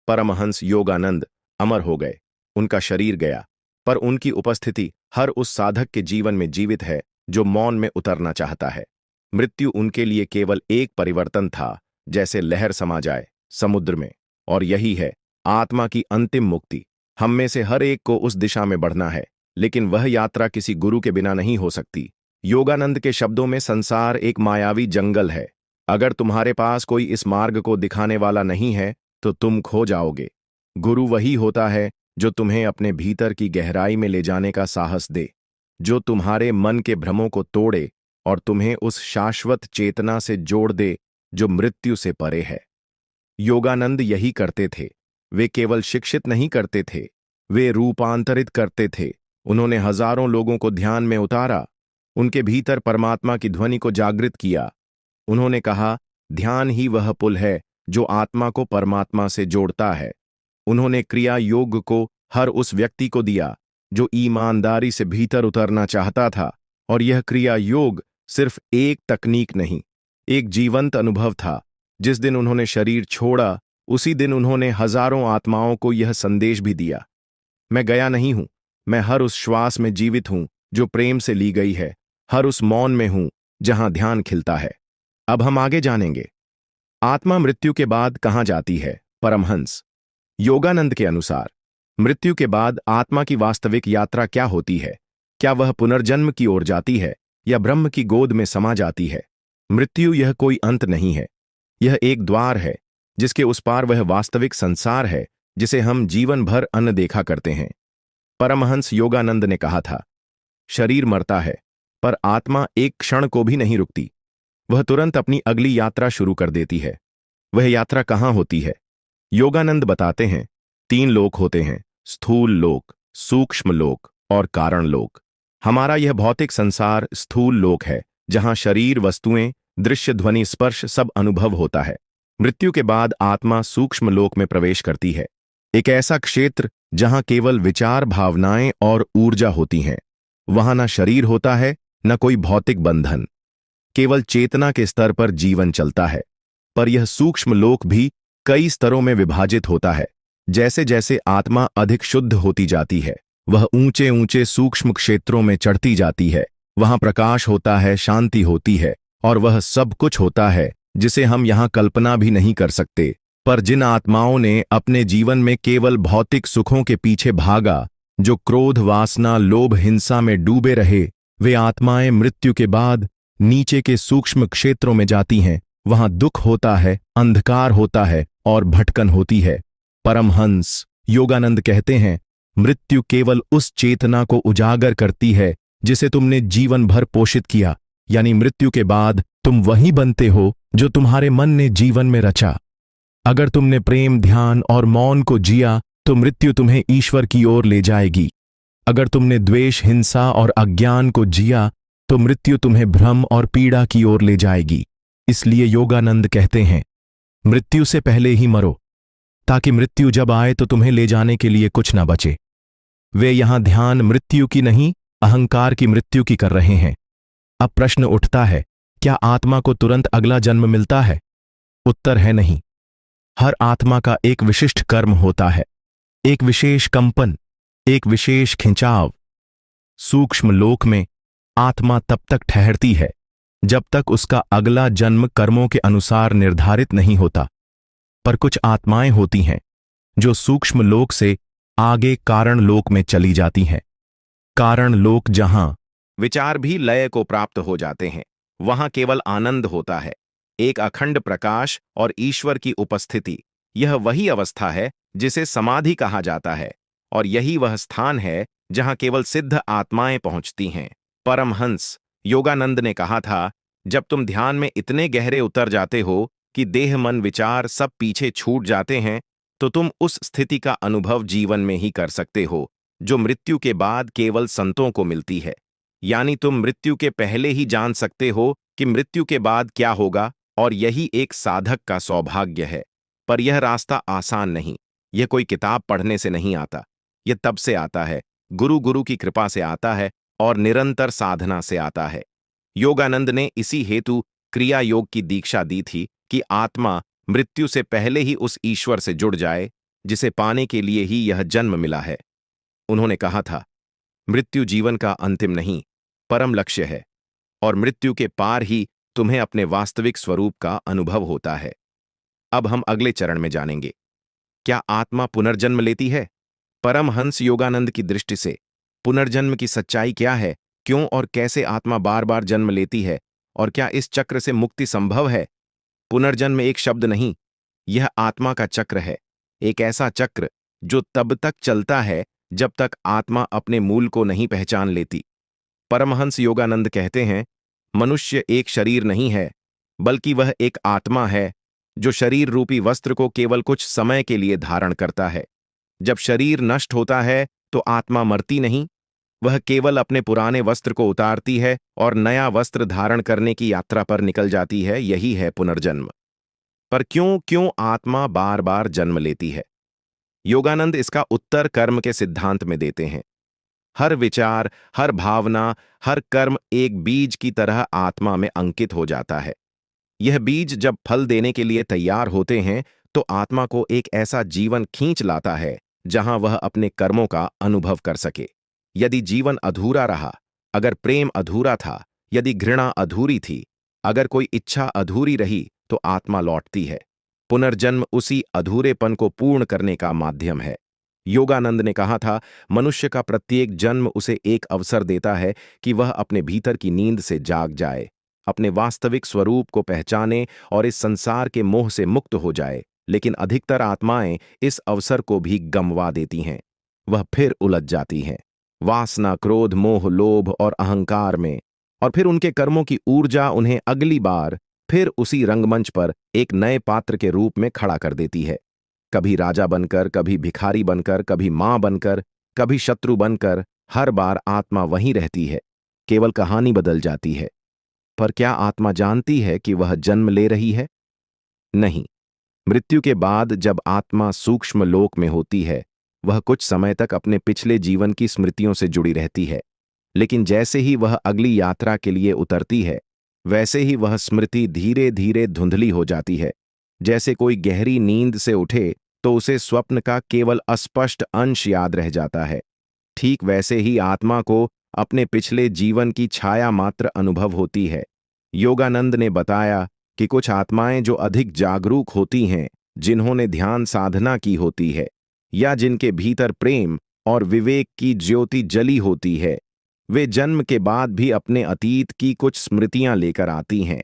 परमहंस योगानंद अमर हो गए। उनका शरीर गया, पर उनकी उपस्थिति हर उस साधक के जीवन में जीवित है जो मौन में उतरना चाहता है। मृत्यु उनके लिए केवल एक परिवर्तन था, जैसे लहर समा जाए समुद्र में। और यही है आत्मा की अंतिम मुक्ति। हम में से हर एक को उस दिशा में बढ़ना है, लेकिन वह यात्रा किसी गुरु के बिना नहीं हो सकती। योगानंद के शब्दों में, संसार एक मायावी जंगल है। अगर तुम्हारे पास कोई इस मार्ग को दिखाने वाला नहीं है तो तुम खो जाओगे। गुरु वही होता है जो तुम्हें अपने भीतर की गहराई में ले जाने का साहस दे, जो तुम्हारे मन के भ्रमों को तोड़े और तुम्हें उस शाश्वत चेतना से जोड़ दे जो मृत्यु से परे है। योगानंद यही करते थे। वे केवल शिक्षित नहीं करते थे, वे रूपांतरित करते थे। उन्होंने हजारों लोगों को ध्यान में उतारा, उनके भीतर परमात्मा की ध्वनि को जागृत किया। उन्होंने कहा, ध्यान ही वह पुल है जो आत्मा को परमात्मा से जोड़ता है। उन्होंने क्रिया योग को हर उस व्यक्ति को दिया जो ईमानदारी से भीतर उतरना चाहता था, और यह क्रिया योग सिर्फ एक तकनीक नहीं, एक जीवंत अनुभव था। जिस दिन उन्होंने शरीर छोड़ा, उसी दिन उन्होंने हजारों आत्माओं को यह संदेश भी दिया, मैं गया नहीं हूं, मैं हर उस श्वास में जीवित हूं जो प्रेम से ली गई है, हर उस मौन में हूं जहां ध्यान खिलता है। अब हम आगे जानेंगे, आत्मा मृत्यु के बाद कहां जाती है। परमहंस योगानंद के अनुसार मृत्यु के बाद आत्मा की वास्तविक यात्रा क्या होती है? क्या वह पुनर्जन्म की ओर जाती है या ब्रह्म की गोद में समा जाती है? मृत्यु यह कोई अंत नहीं है, यह एक द्वार है जिसके उस पार वह वास्तविक संसार है जिसे हम जीवन भर अनदेखा करते हैं। परमहंस योगानंद ने कहा था, शरीर मरता है पर आत्मा एक क्षण को भी नहीं रुकती, वह तुरंत अपनी अगली यात्रा शुरू कर देती है। वह यात्रा कहां होती है? योगानंद बताते हैं, 3 लोक होते हैं, स्थूल लोक, सूक्ष्म लोक और कारण लोक। हमारा यह भौतिक संसार स्थूल लोक है, जहां शरीर, वस्तुएं, दृश्य, ध्वनि, स्पर्श सब अनुभव होता है। मृत्यु के बाद आत्मा सूक्ष्म लोक में प्रवेश करती है, एक ऐसा क्षेत्र जहां केवल विचार, भावनाएं और ऊर्जा होती हैं। वहां न शरीर होता है, न कोई भौतिक बंधन, केवल चेतना के स्तर पर जीवन चलता है। पर यह सूक्ष्म लोक भी कई स्तरों में विभाजित होता है। जैसे जैसे आत्मा अधिक शुद्ध होती जाती है, वह ऊंचे ऊंचे सूक्ष्म क्षेत्रों में चढ़ती जाती है। वहां प्रकाश होता है, शांति होती है, और वह सब कुछ होता है जिसे हम यहां कल्पना भी नहीं कर सकते। पर जिन आत्माओं ने अपने जीवन में केवल भौतिक सुखों के पीछे भागा, जो क्रोध, वासना, लोभ, हिंसा में डूबे रहे, वे आत्माएं मृत्यु के बाद नीचे के सूक्ष्म क्षेत्रों में जाती हैं। वहां दुख होता है, अंधकार होता है और भटकन होती है। परमहंस योगानंद कहते हैं, मृत्यु केवल उस चेतना को उजागर करती है जिसे तुमने जीवन भर पोषित किया, यानी मृत्यु के बाद तुम वही बनते हो जो तुम्हारे मन ने जीवन में रचा। अगर तुमने प्रेम, ध्यान और मौन को जिया तो मृत्यु तुम्हें ईश्वर की ओर ले जाएगी। अगर तुमने द्वेष, हिंसा और अज्ञान को जिया तो मृत्यु तुम्हें भ्रम और पीड़ा की ओर ले जाएगी। इसलिए योगानंद कहते हैं, मृत्यु से पहले ही मरो, ताकि मृत्यु जब आए तो तुम्हें ले जाने के लिए कुछ ना बचे। वे यहां ध्यान मृत्यु की नहीं, अहंकार की मृत्यु की कर रहे हैं। अब प्रश्न उठता है, क्या आत्मा को तुरंत अगला जन्म मिलता है? उत्तर है नहीं। हर आत्मा का एक विशिष्ट कर्म होता है, एक विशेष कंपन, एक विशेष खिंचाव। सूक्ष्म लोक में आत्मा तब तक ठहरती है जब तक उसका अगला जन्म कर्मों के अनुसार निर्धारित नहीं होता। पर कुछ आत्माएं होती हैं जो सूक्ष्म लोक से आगे कारण लोक में चली जाती हैं। कारण लोक जहां विचार भी लय को प्राप्त हो जाते हैं, वहां केवल आनंद होता है, एक अखंड प्रकाश और ईश्वर की उपस्थिति। यह वही अवस्था है जिसे समाधि कहा जाता है, और यही वह स्थान है जहां केवल सिद्ध आत्माएं पहुंचती हैं। परमहंस योगानंद ने कहा था, जब तुम ध्यान में इतने गहरे उतर जाते हो कि देह, मन, विचार सब पीछे छूट जाते हैं, तो तुम उस स्थिति का अनुभव जीवन में ही कर सकते हो जो मृत्यु के बाद केवल संतों को मिलती है। यानी तुम मृत्यु के पहले ही जान सकते हो कि मृत्यु के बाद क्या होगा, और यही एक साधक का सौभाग्य है। पर यह रास्ता आसान नहीं, यह कोई किताब पढ़ने से नहीं आता। यह तब से आता है, गुरु की कृपा से आता है और निरंतर साधना से आता है। योगानंद ने इसी हेतु क्रिया योग की दीक्षा दी थी कि आत्मा मृत्यु से पहले ही उस ईश्वर से जुड़ जाए जिसे पाने के लिए ही यह जन्म मिला है। उन्होंने कहा था, मृत्यु जीवन का अंतिम नहीं, परम लक्ष्य है, और मृत्यु के पार ही तुम्हें अपने वास्तविक स्वरूप का अनुभव होता है। अब हम अगले चरण में जानेंगे, क्या आत्मा पुनर्जन्म लेती है? परमहंस योगानंद की दृष्टि से पुनर्जन्म की सच्चाई क्या है? क्यों और कैसे आत्मा बार बार जन्म लेती है, और क्या इस चक्र से मुक्ति संभव है? पुनर्जन्म एक शब्द नहीं, यह आत्मा का चक्र है, एक ऐसा चक्र जो तब तक चलता है जब तक आत्मा अपने मूल को नहीं पहचान लेती। परमहंस योगानंद कहते हैं, मनुष्य एक शरीर नहीं है, बल्कि वह एक आत्मा है जो शरीर रूपी वस्त्र को केवल कुछ समय के लिए धारण करता है। जब शरीर नष्ट होता है तो आत्मा मरती नहीं, वह केवल अपने पुराने वस्त्र को उतारती है और नया वस्त्र धारण करने की यात्रा पर निकल जाती है। यही है पुनर्जन्म। पर क्यों क्यों आत्मा बार बार जन्म लेती है? योगानंद इसका उत्तर कर्म के सिद्धांत में देते हैं। हर विचार, हर भावना, हर कर्म एक बीज की तरह आत्मा में अंकित हो जाता है। यह बीज जब फल देने के लिए तैयार होते हैं तो आत्मा को एक ऐसा जीवन खींच लाता है जहां वह अपने कर्मों का अनुभव कर सके। यदि जीवन अधूरा रहा, अगर प्रेम अधूरा था, यदि घृणा अधूरी थी, अगर कोई इच्छा अधूरी रही, तो आत्मा लौटती है। पुनर्जन्म उसी अधूरेपन को पूर्ण करने का माध्यम है। योगानंद ने कहा था, मनुष्य का प्रत्येक जन्म उसे एक अवसर देता है कि वह अपने भीतर की नींद से जाग जाए, अपने वास्तविक स्वरूप को पहचाने और इस संसार के मोह से मुक्त हो जाए। लेकिन अधिकतर आत्माएं इस अवसर को भी गंवा देती हैं। वह फिर उलझ जाती हैं वासना, क्रोध, मोह, लोभ और अहंकार में, और फिर उनके कर्मों की ऊर्जा उन्हें अगली बार फिर उसी रंगमंच पर एक नए पात्र के रूप में खड़ा कर देती है। कभी राजा बनकर, कभी भिखारी बनकर, कभी मां बनकर, कभी शत्रु बनकर, हर बार आत्मा वहीं रहती है, केवल कहानी बदल जाती है। पर क्या आत्मा जानती है कि वह जन्म ले रही है? नहीं। मृत्यु के बाद जब आत्मा सूक्ष्म लोक में होती है, वह कुछ समय तक अपने पिछले जीवन की स्मृतियों से जुड़ी रहती है। लेकिन जैसे ही वह अगली यात्रा के लिए उतरती है, वैसे ही वह स्मृति धीरे धीरे धुंधली हो जाती है। जैसे कोई गहरी नींद से उठे तो उसे स्वप्न का केवल अस्पष्ट अंश याद रह जाता है। ठीक वैसे ही आत्मा को अपने पिछले जीवन की छाया मात्र अनुभव होती है। योगानंद ने बताया कि कुछ आत्माएं जो अधिक जागरूक होती हैं, जिन्होंने ध्यान साधना की होती है, या जिनके भीतर प्रेम और विवेक की ज्योति जली होती है, वे जन्म के बाद भी अपने अतीत की कुछ स्मृतियां लेकर आती हैं।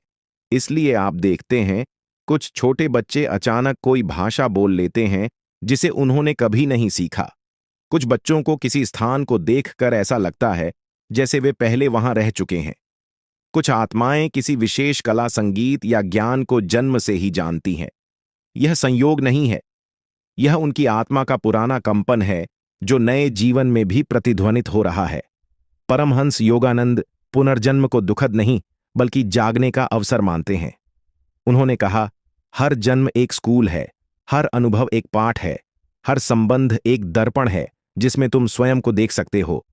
इसलिए आप देखते हैं, कुछ छोटे बच्चे अचानक कोई भाषा बोल लेते हैं जिसे उन्होंने कभी नहीं सीखा। कुछ बच्चों को किसी स्थान को देखकर ऐसा लगता है जैसे वे पहले वहां रह चुके हैं। कुछ आत्माएं किसी विशेष कला, संगीत या ज्ञान को जन्म से ही जानती हैं। यह संयोग नहीं है, यह उनकी आत्मा का पुराना कंपन है जो नए जीवन में भी प्रतिध्वनित हो रहा है। परमहंस योगानंद पुनर्जन्म को दुखद नहीं बल्कि जागने का अवसर मानते हैं। उन्होंने कहा, हर जन्म एक स्कूल है, हर अनुभव एक पाठ है, हर संबंध एक दर्पण है जिसमें तुम स्वयं को देख सकते हो।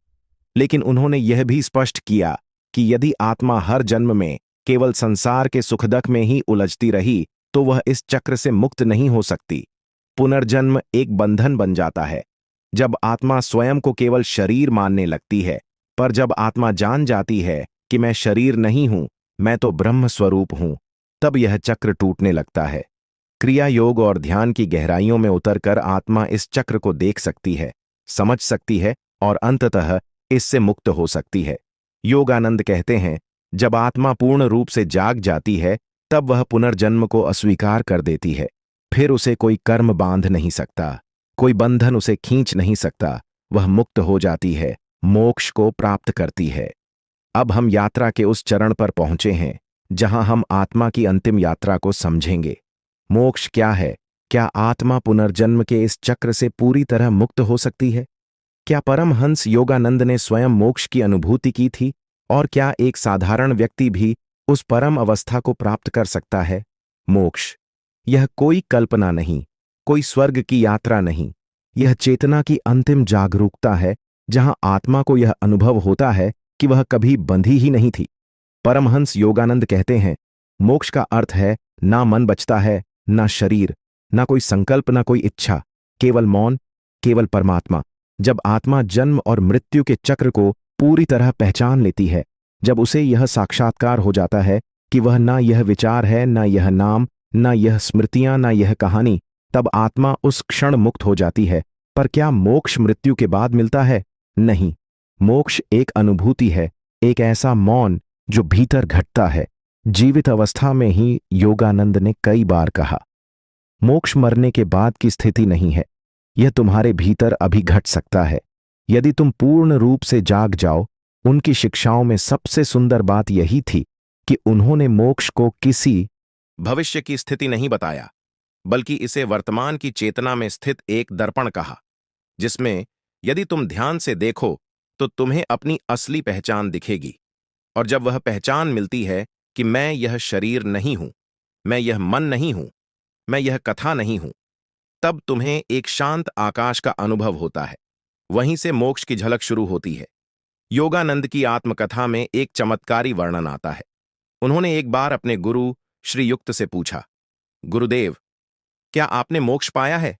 लेकिन उन्होंने यह भी स्पष्ट किया कि यदि आत्मा हर जन्म में केवल संसार के सुख-दुख में ही उलझती रही तो वह इस चक्र से मुक्त नहीं हो सकती। पुनर्जन्म एक बंधन बन जाता है जब आत्मा स्वयं को केवल शरीर मानने लगती है। पर जब आत्मा जान जाती है कि मैं शरीर नहीं हूं, मैं तो ब्रह्म स्वरूप हूं, तब यह चक्र टूटने लगता है। क्रिया योग और ध्यान की गहराइयों में उतरकर आत्मा इस चक्र को देख सकती है, समझ सकती है और अंततः इससे मुक्त हो सकती है। योगानंद कहते हैं, जब आत्मा पूर्ण रूप से जाग जाती है तब वह पुनर्जन्म को अस्वीकार कर देती है। फिर उसे कोई कर्म बांध नहीं सकता, कोई बंधन उसे खींच नहीं सकता। वह मुक्त हो जाती है, मोक्ष को प्राप्त करती है। अब हम यात्रा के उस चरण पर पहुंचे हैं जहां हम आत्मा की अंतिम यात्रा को समझेंगे। मोक्ष क्या है? क्या आत्मा पुनर्जन्म के इस चक्र से पूरी तरह मुक्त हो सकती है? क्या परमहंस योगानंद ने स्वयं मोक्ष की अनुभूति की थी? और क्या एक साधारण व्यक्ति भी उस परम अवस्था को प्राप्त कर सकता है? मोक्ष यह कोई कल्पना नहीं, कोई स्वर्ग की यात्रा नहीं, यह चेतना की अंतिम जागरूकता है जहां आत्मा को यह अनुभव होता है कि वह कभी बंधी ही नहीं थी। परमहंस योगानंद कहते हैं, मोक्ष का अर्थ है ना मन बचता है, ना शरीर, ना कोई संकल्प, ना कोई इच्छा, केवल मौन, केवल परमात्मा। जब आत्मा जन्म और मृत्यु के चक्र को पूरी तरह पहचान लेती है, जब उसे यह साक्षात्कार हो जाता है कि वह ना यह विचार है, ना यह नाम, ना यह स्मृतियां, ना यह कहानी, तब आत्मा उस क्षण मुक्त हो जाती है। पर क्या मोक्ष मृत्यु के बाद मिलता है? नहीं। मोक्ष एक अनुभूति है, एक ऐसा मौन जो भीतर घटता है। जीवित अवस्था में ही योगानंद ने कई बार कहा, मोक्ष मरने के बाद की स्थिति नहीं है, यह तुम्हारे भीतर अभी घट सकता है यदि तुम पूर्ण रूप से जाग जाओ। उनकी शिक्षाओं में सबसे सुंदर बात यही थी कि उन्होंने मोक्ष को किसी भविष्य की स्थिति नहीं बताया, बल्कि इसे वर्तमान की चेतना में स्थित एक दर्पण कहा, जिसमें यदि तुम ध्यान से देखो तो तुम्हें अपनी असली पहचान दिखेगी। और जब वह पहचान मिलती है कि मैं यह शरीर नहीं हूं, मैं यह मन नहीं हूं, मैं यह कथा नहीं हूं, तब तुम्हें एक शांत आकाश का अनुभव होता है। वहीं से मोक्ष की झलक शुरू होती है। योगानंद की आत्मकथा में एक चमत्कारी वर्णन आता है। उन्होंने एक बार अपने गुरु श्री युक्त से पूछा, गुरुदेव, क्या आपने मोक्ष पाया है?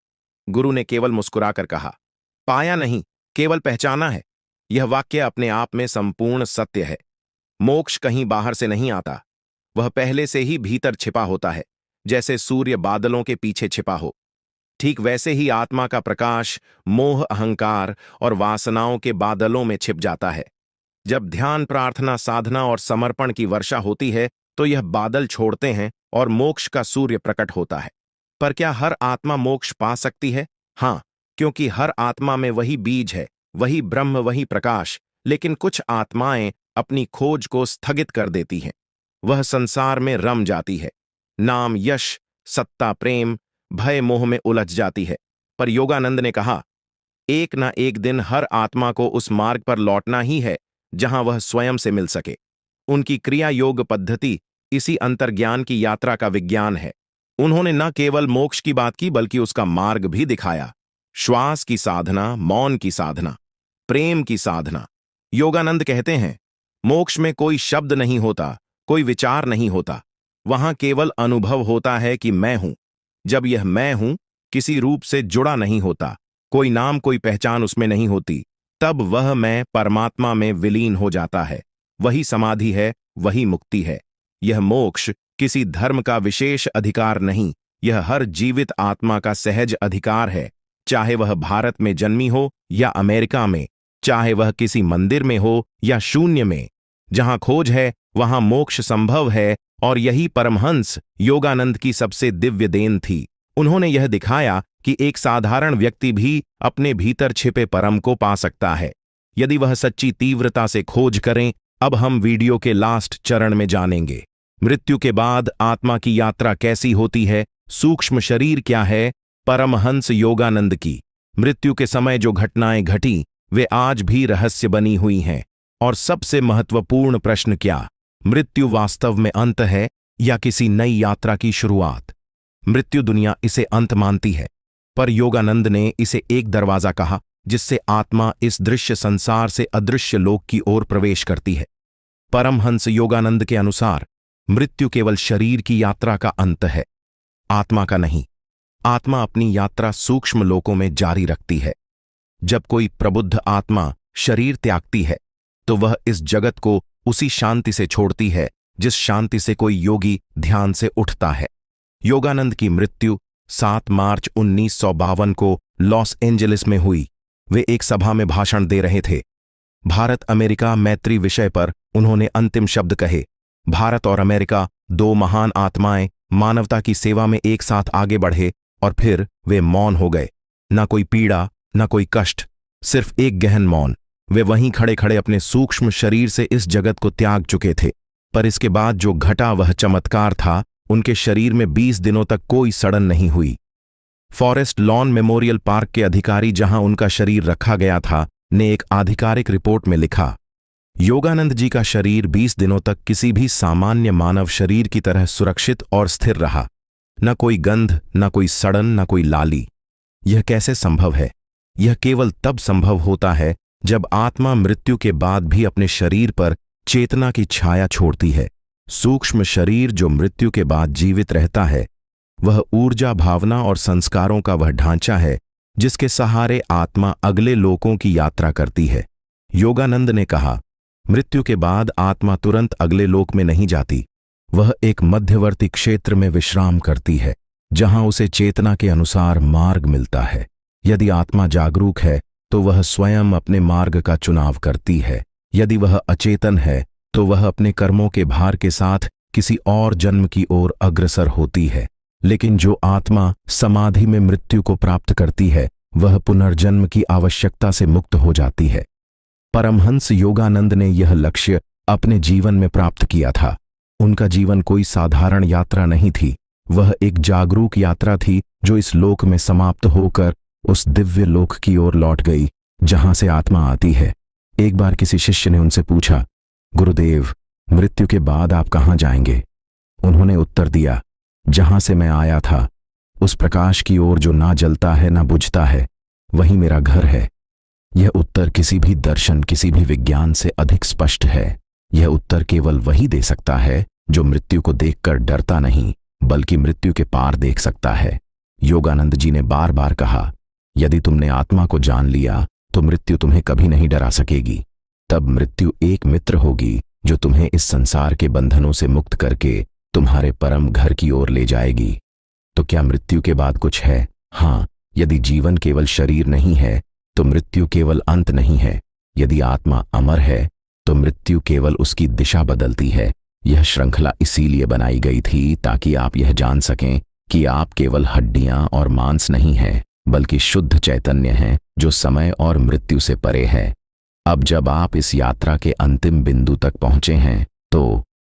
गुरु ने केवल मुस्कुराकर कहा, पाया नहीं, केवल पहचाना है। यह वाक्य अपने आप में संपूर्ण सत्य है। मोक्ष कहीं बाहर से नहीं आता, वह पहले से ही भीतर छिपा होता है, जैसे सूर्य बादलों के पीछे छिपा हो। ठीक वैसे ही आत्मा का प्रकाश मोह, अहंकार और वासनाओं के बादलों में छिप जाता है। जब ध्यान, प्रार्थना, साधना और समर्पण की वर्षा होती है तो यह बादल छोड़ते हैं और मोक्ष का सूर्य प्रकट होता है। पर क्या हर आत्मा मोक्ष पा सकती है? हाँ, क्योंकि हर आत्मा में वही बीज है, वही ब्रह्म, वही प्रकाश। लेकिन कुछ आत्माएं अपनी खोज को स्थगित कर देती हैं। वह संसार में रम जाती है, नाम, यश, सत्ता, प्रेम, भय, मोह में उलझ जाती है। पर योगानंद ने कहा, एक ना एक दिन हर आत्मा को उस मार्ग पर लौटना ही है जहां वह स्वयं से मिल सके। उनकी क्रिया योग पद्धति इसी अंतर्ज्ञान की यात्रा का विज्ञान है। उन्होंने न केवल मोक्ष की बात की, बल्कि उसका मार्ग भी दिखाया। श्वास की साधना, मौन की साधना, प्रेम की साधना। योगानंद कहते हैं, मोक्ष में कोई शब्द नहीं होता, कोई विचार नहीं होता, वहां केवल अनुभव होता है कि मैं हूं। जब यह मैं हूं किसी रूप से जुड़ा नहीं होता, कोई नाम, कोई पहचान उसमें नहीं होती, तब वह मैं परमात्मा में विलीन हो जाता है। वही समाधि है, वही मुक्ति है। यह मोक्ष किसी धर्म का विशेष अधिकार नहीं, यह हर जीवित आत्मा का सहज अधिकार है। चाहे वह भारत में जन्मी हो या अमेरिका में, चाहे वह किसी मंदिर में हो या शून्य में, जहां खोज है वहां मोक्ष संभव है। और यही परमहंस योगानंद की सबसे दिव्य देन थी। उन्होंने यह दिखाया कि एक साधारण व्यक्ति भी अपने भीतर छिपे परम को पा सकता है, यदि वह सच्ची तीव्रता से खोज करें। अब हम वीडियो के लास्ट चरण में जानेंगे, मृत्यु के बाद आत्मा की यात्रा कैसी होती है, सूक्ष्म शरीर क्या है। परमहंस योगानंद की मृत्यु के समय जो घटनाएं घटी वे आज भी रहस्य बनी हुई हैं। और सबसे महत्वपूर्ण प्रश्न, क्या मृत्यु वास्तव में अंत है या किसी नई यात्रा की शुरुआत? मृत्यु दुनिया इसे अंत मानती है, पर योगानंद ने इसे एक दरवाजा कहा जिससे आत्मा इस दृश्य संसार से अदृश्य लोक की ओर प्रवेश करती है। परमहंस योगानंद के अनुसार मृत्यु केवल शरीर की यात्रा का अंत है, आत्मा का नहीं। आत्मा अपनी यात्रा सूक्ष्म लोकों में जारी रखती है। जब कोई प्रबुद्ध आत्मा शरीर त्यागती है तो वह इस जगत को उसी शांति से छोड़ती है जिस शांति से कोई योगी ध्यान से उठता है। योगानंद की मृत्यु 7 मार्च 1952 को लॉस एंजलिस में हुई। वे एक सभा में भाषण दे रहे थे। भारत अमेरिका मैत्री विषय पर उन्होंने अंतिम शब्द कहे। भारत और अमेरिका, 2 महान आत्माएं, मानवता की सेवा में एक साथ आगे बढ़े और फिर वे मौन हो गए। न कोई पीड़ा, न कोई कष्ट, सिर्फ एक गहन मौन। वे वहीं खड़े खड़े अपने सूक्ष्म शरीर से इस जगत को त्याग चुके थे। पर इसके बाद जो घटा वह चमत्कार था। उनके शरीर में 20 दिनों तक कोई सड़न नहीं हुई। फॉरेस्ट लॉन मेमोरियल पार्क के अधिकारी, जहां उनका शरीर रखा गया था, ने एक आधिकारिक रिपोर्ट में लिखा, योगानंद जी का शरीर 20 दिनों तक किसी भी सामान्य मानव शरीर की तरह सुरक्षित और स्थिर रहा। न कोई गंध, न कोई सड़न, न कोई लाली। यह कैसे संभव है? यह केवल तब संभव होता है जब आत्मा मृत्यु के बाद भी अपने शरीर पर चेतना की छाया छोड़ती है। सूक्ष्म शरीर जो मृत्यु के बाद जीवित रहता है, वह ऊर्जा, भावना और संस्कारों का वह ढांचा है जिसके सहारे आत्मा अगले लोकों की यात्रा करती है। योगानंद ने कहा, मृत्यु के बाद आत्मा तुरंत अगले लोक में नहीं जाती। वह एक मध्यवर्ती क्षेत्र में विश्राम करती है, जहां उसे चेतना के अनुसार मार्ग मिलता है। यदि आत्मा जागरूक है तो वह स्वयं अपने मार्ग का चुनाव करती है। यदि वह अचेतन है तो वह अपने कर्मों के भार के साथ किसी और जन्म की ओर अग्रसर होती है। लेकिन जो आत्मा समाधि में मृत्यु को प्राप्त करती है, वह पुनर्जन्म की आवश्यकता से मुक्त हो जाती है। परमहंस योगानंद ने यह लक्ष्य अपने जीवन में प्राप्त किया था। उनका जीवन कोई साधारण यात्रा नहीं थी, वह एक जागरूक यात्रा थी जो इस लोक में समाप्त होकर उस दिव्य लोक की ओर लौट गई जहां से आत्मा आती है। एक बार किसी शिष्य ने उनसे पूछा, गुरुदेव, मृत्यु के बाद आप कहाँ जाएंगे? उन्होंने उत्तर दिया, जहां से मैं आया था, उस प्रकाश की ओर जो ना जलता है ना बुझता है, वही मेरा घर है। यह उत्तर किसी भी दर्शन, किसी भी विज्ञान से अधिक स्पष्ट है। यह उत्तर केवल वही दे सकता है जो मृत्यु को देखकर डरता नहीं, बल्कि मृत्यु के पार देख सकता है। योगानंद जी ने बार बार कहा, यदि तुमने आत्मा को जान लिया तो मृत्यु तुम्हें कभी नहीं डरा सकेगी। तब मृत्यु एक मित्र होगी जो तुम्हें इस संसार के बंधनों से मुक्त करके तुम्हारे परम घर की ओर ले जाएगी। तो क्या मृत्यु के बाद कुछ है? हाँ, यदि जीवन केवल शरीर नहीं है तो मृत्यु केवल अंत नहीं है। यदि आत्मा अमर है तो मृत्यु केवल उसकी दिशा बदलती है। यह श्रृंखला इसीलिए बनाई गई थी ताकि आप यह जान सकें कि आप केवल हड्डियां और मांस नहीं हैं, बल्कि शुद्ध चैतन्य हैं जो समय और मृत्यु से परे है। अब जब आप इस यात्रा के अंतिम बिंदु तक पहुंचे हैं तो